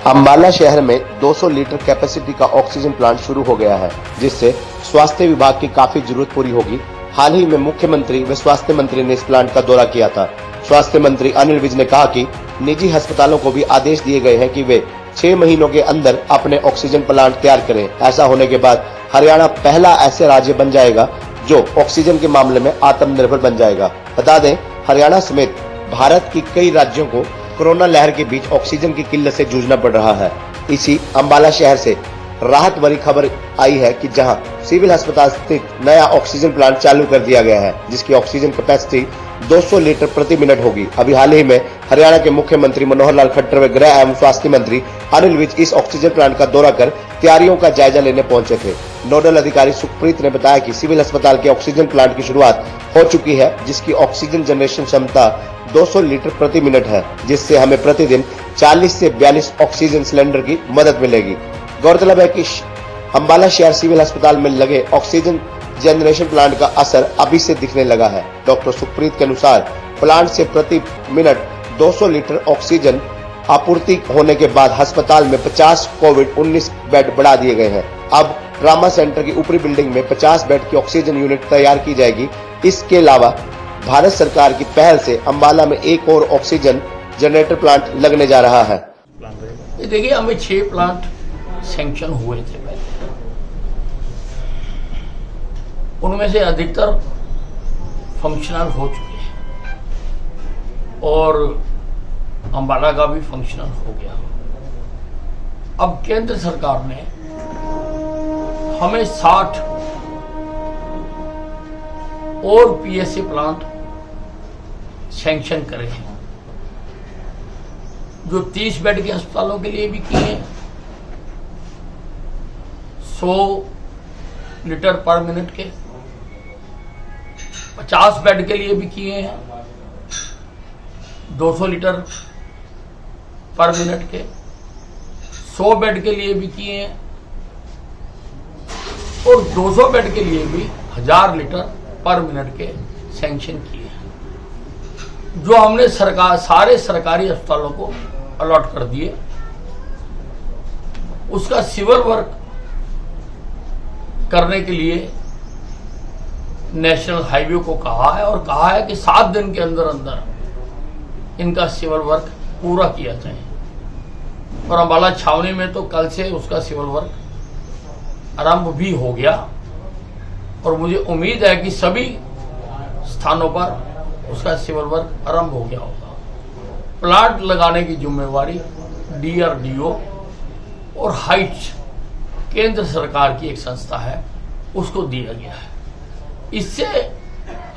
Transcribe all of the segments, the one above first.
अम्बाला शहर में 200 litre capacity का ऑक्सीजन प्लांट शुरू हो गया है, जिससे स्वास्थ्य विभाग की काफी जरूरत पूरी होगी। हाल ही में मुख्यमंत्री व स्वास्थ्य मंत्री ने इस प्लांट का दौरा किया था। स्वास्थ्य मंत्री अनिल विज ने कहा कि निजी अस्पतालों को भी आदेश दिए गए हैं कि वे 6 महीनों के अंदर अपने ऑक्सीजन प्लांट तैयार करें। ऐसा होने के बाद हरियाणा पहला ऐसे राज्य बन जाएगा जो ऑक्सीजन के मामले में आत्मनिर्भर बन जाएगा। बता दें, हरियाणा समेत भारत की कई राज्यों को कोरोना लहर के बीच ऑक्सीजन की किल्लत से जूझना पड़ रहा है। इसी अम्बाला शहर से राहत भरी खबर आई है कि जहां सिविल अस्पताल स्थित नया ऑक्सीजन प्लांट चालू कर दिया गया है, जिसकी ऑक्सीजन कैपेसिटी 200 लीटर प्रति मिनट होगी। अभी हाल ही में हरियाणा के मुख्यमंत्री मनोहर लाल खट्टर व गृह एवं स्वास्थ्य मंत्री अनिल विज इस ऑक्सीजन प्लांट का दौरा कर तैयारियों का जायजा लेने पहुंचे थे। नोडल अधिकारी सुखप्रीत ने बताया कि सिविल अस्पताल के ऑक्सीजन प्लांट की शुरुआत हो चुकी है, जिसकी ऑक्सीजन जनरेशन क्षमता 200 लीटर प्रति मिनट है, जिससे हमें प्रतिदिन 40 से 42 ऑक्सीजन सिलेंडर की मदद मिलेगी। गौरतलब है कि अम्बाला शहर सिविल अस्पताल में लगे ऑक्सीजन जनरेशन प्लांट का असर अभी से दिखने लगा है। डॉक्टर सुखप्रीत के अनुसार प्लांट से प्रति मिनट 200 लीटर ऑक्सीजन आपूर्ति होने के बाद अस्पताल में 50 कोविड-19 बेड बढ़ा दिए गए हैं। अब ट्रामा सेंटर की ऊपरी बिल्डिंग में 50 बेड की ऑक्सीजन यूनिट तैयार की जाएगी। इसके अलावा भारत सरकार की पहल से अम्बाला में एक और ऑक्सीजन जनरेटर प्लांट लगने जा रहा है। ये देखिए, हमें 6 प्लांट सैंक्शन हुए थे पहले, उनमें से अधिकतर फंक्शनल हो चुके हैं और अम्बाला का भी फंक्शनल हो गया। अब केंद्र सरकार ने हमें 60 और पीएसए प्लांट सैंक्शन करे हैं, जो 30 बेड के अस्पतालों के लिए भी किए हैं, 100 लीटर पर मिनट के, 50 बेड के लिए भी किए हैं, 200 लीटर पर मिनट के, 100 बेड के लिए भी किए हैं और 200 बेड के लिए भी 1000 लीटर पर मिनट के सैंक्शन किए हैं, जो हमने सारे सरकारी अस्पतालों को अलॉट कर दिए। उसका सिविल वर्क करने के लिए नेशनल हाईवे को कहा है और कहा है कि 7 दिन के अंदर अंदर इनका सिविल वर्क पूरा किया जाए। और अम्बाला छावनी में तो कल से उसका सिविल वर्क आरंभ भी हो गया और मुझे उम्मीद है कि सभी स्थानों पर उसका सिविल वर्क आरंभ हो गया होगा। प्लांट लगाने की जिम्मेवारी DRDO और हाइट्स केंद्र सरकार की एक संस्था है, उसको दिया गया है। इससे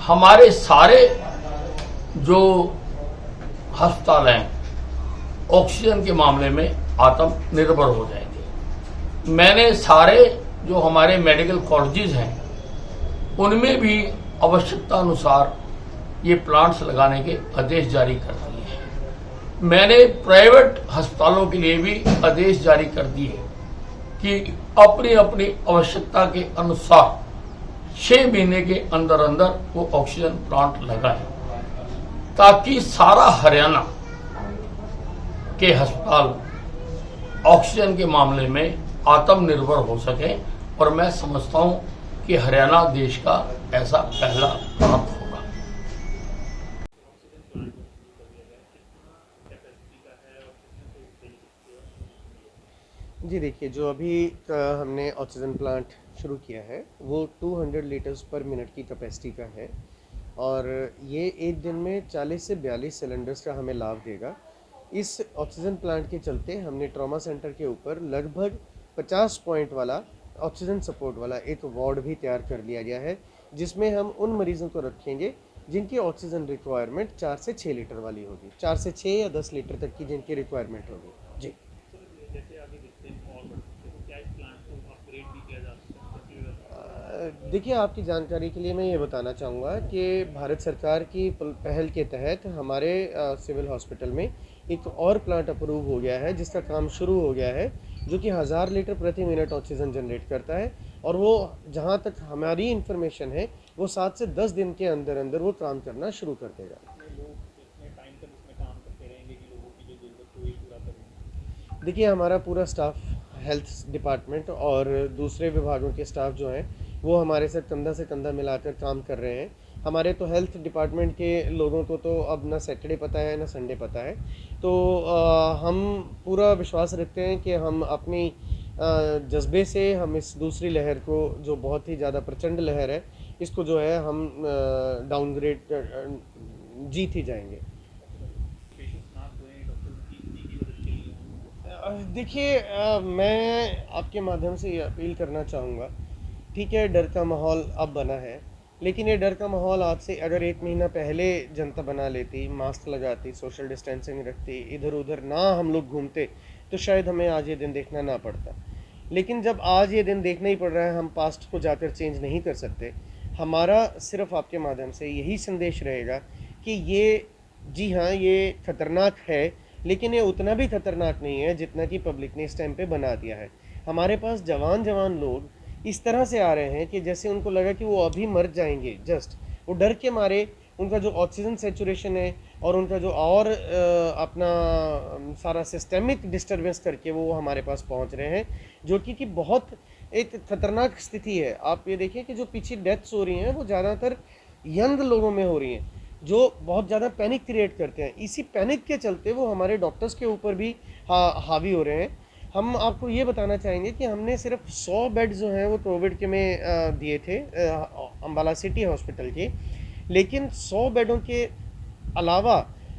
हमारे सारे जो अस्पताल हैं ऑक्सीजन के मामले में आत्मनिर्भर हो जाएंगे। मैंने सारे जो हमारे मेडिकल कॉलेजेस हैं उनमें भी आवश्यकता अनुसार ये प्लांट्स लगाने के आदेश जारी कर दिए हैं। मैंने प्राइवेट अस्पतालों के लिए भी आदेश जारी कर दिए कि अपनी अपनी आवश्यकता के अनुसार 6 महीने के अंदर अंदर वो ऑक्सीजन प्लांट लगाएं, ताकि सारा हरियाणा के अस्पताल ऑक्सीजन के मामले में आत्मनिर्भर हो सके। और मैं समझता हूं कि हरियाणा देश का ऐसा पहला प्रांत होगा। जी देखिए, जो अभी हमने ऑक्सीजन प्लांट शुरू किया है वो 200 लीटर्स पर मिनट की कैपेसिटी का है और ये एक दिन में 40 से 42 सिलेंडर्स का हमें लाभ देगा। इस ऑक्सीजन प्लांट के चलते हमने ट्रॉमा सेंटर के ऊपर लगभग 50 पॉइंट वाला ऑक्सीजन सपोर्ट वाला एक वार्ड भी तैयार कर लिया गया है, जिसमें हम उन मरीजों को रखेंगे जिनकी ऑक्सीजन रिक्वायरमेंट 4 से 6 लीटर वाली होगी, 4 से 6 या 10 लीटर तक की जिनकी रिक्वायरमेंट होगी। जी देखिए, आपकी जानकारी के लिए मैं ये बताना चाहूँगा कि भारत सरकार की पहल के तहत हमारे सिविल हॉस्पिटल में एक और प्लांट अप्रूव हो गया है, जिसका काम शुरू हो गया है, जो कि 1000 लीटर प्रति मिनट ऑक्सीजन जनरेट करता है और वो जहाँ तक हमारी इन्फॉर्मेशन है वो 7 से 10 दिन के अंदर अंदर वो काम करना शुरू कर देगा। देखिए, हमारा पूरा स्टाफ, हेल्थ डिपार्टमेंट और दूसरे विभागों के स्टाफ जो हैं वो हमारे साथ कंधा से कंधा मिलाकर काम कर रहे हैं। हमारे तो हेल्थ डिपार्टमेंट के लोगों को तो अब ना सैटरडे पता है ना संडे पता है, तो हम पूरा विश्वास रखते हैं कि हम अपनी जज्बे से हम इस दूसरी लहर को, जो बहुत ही ज़्यादा प्रचंड लहर है, इसको जो है हम डाउनग्रेड जीत ही जाएंगे। देखिए, मैं आपके माध्यम से ये अपील करना चाहूँगा, ठीक है, डर का माहौल अब बना है, लेकिन ये डर का माहौल आज से अगर 1 महीना पहले जनता बना लेती, मास्क लगाती, सोशल डिस्टेंसिंग रखती, इधर उधर ना हम लोग घूमते, तो शायद हमें आज ये दिन देखना ना पड़ता। लेकिन जब आज ये दिन देखना ही पड़ रहा है, हम पास्ट को जाकर चेंज नहीं कर सकते। हमारा सिर्फ आपके माध्यम से यही संदेश रहेगा कि ये, जी हाँ, ये खतरनाक है, लेकिन ये उतना भी खतरनाक नहीं है जितना कि पब्लिक ने इस टाइम पे बना दिया है। हमारे पास जवान लोग इस तरह से आ रहे हैं कि जैसे उनको लगा कि वो अभी मर जाएंगे, जस्ट वो डर के मारे उनका जो ऑक्सीजन सेचुरेशन है और उनका जो और अपना सारा सिस्टेमिक डिस्टर्बेंस करके वो हमारे पास पहुंच रहे हैं, जो कि बहुत एक खतरनाक स्थिति है। आप ये देखिए कि जो पीछे डेथ्स हो रही हैं वो ज़्यादातर यंग लोगों में हो रही हैं, जो बहुत ज़्यादा पैनिक क्रिएट करते हैं। इसी पैनिक के चलते वो हमारे डॉक्टर्स के ऊपर भी हावी हो रहे हैं। हम आपको ये बताना चाहेंगे कि हमने सिर्फ 100 बेड जो हैं वो कोविड के में दिए थे अम्बाला सिटी हॉस्पिटल के, लेकिन 100 बेडों के अलावा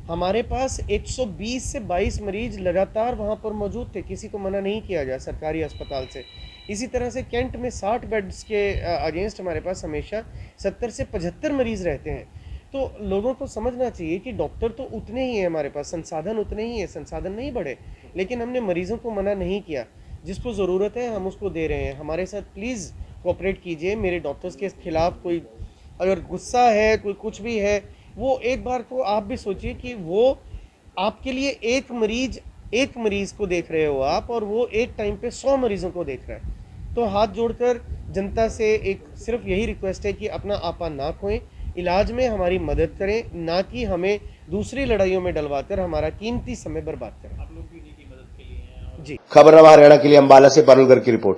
हमारे पास 120 से 22 मरीज लगातार वहाँ पर मौजूद थे, किसी को मना नहीं किया गया सरकारी अस्पताल से। इसी तरह से कैंट में 60 बेड्स के अगेंस्ट हमारे पास हमेशा 70 से 75 मरीज़ रहते हैं। तो लोगों को समझना चाहिए कि डॉक्टर तो उतने ही हैं हमारे पास, संसाधन उतने ही हैं, संसाधन नहीं बढ़े, लेकिन हमने मरीज़ों को मना नहीं किया। जिसको ज़रूरत है हम उसको दे रहे हैं। हमारे साथ प्लीज़ कोऑपरेट कीजिए। मेरे डॉक्टर्स के खिलाफ कोई अगर गुस्सा है, कोई कुछ भी है, वो एक बार को आप भी सोचिए कि वो आपके लिए एक मरीज़ को देख रहे हो आप, और वो एक टाइम पे 100 मरीज़ों को देख रहा है। तो हाथ जोड़कर जनता से एक सिर्फ यही रिक्वेस्ट है कि अपना आपा ना खोएं, इलाज में हमारी मदद करें, ना कि हमें दूसरी लड़ाइयों में डलवाकर हमारा कीमती समय बर्बाद करें। आप लोग भी इन्हीं की मदद के लिए हैं। जी, खबर हरियाणा के लिए अम्बाला से पारुलगर की रिपोर्ट।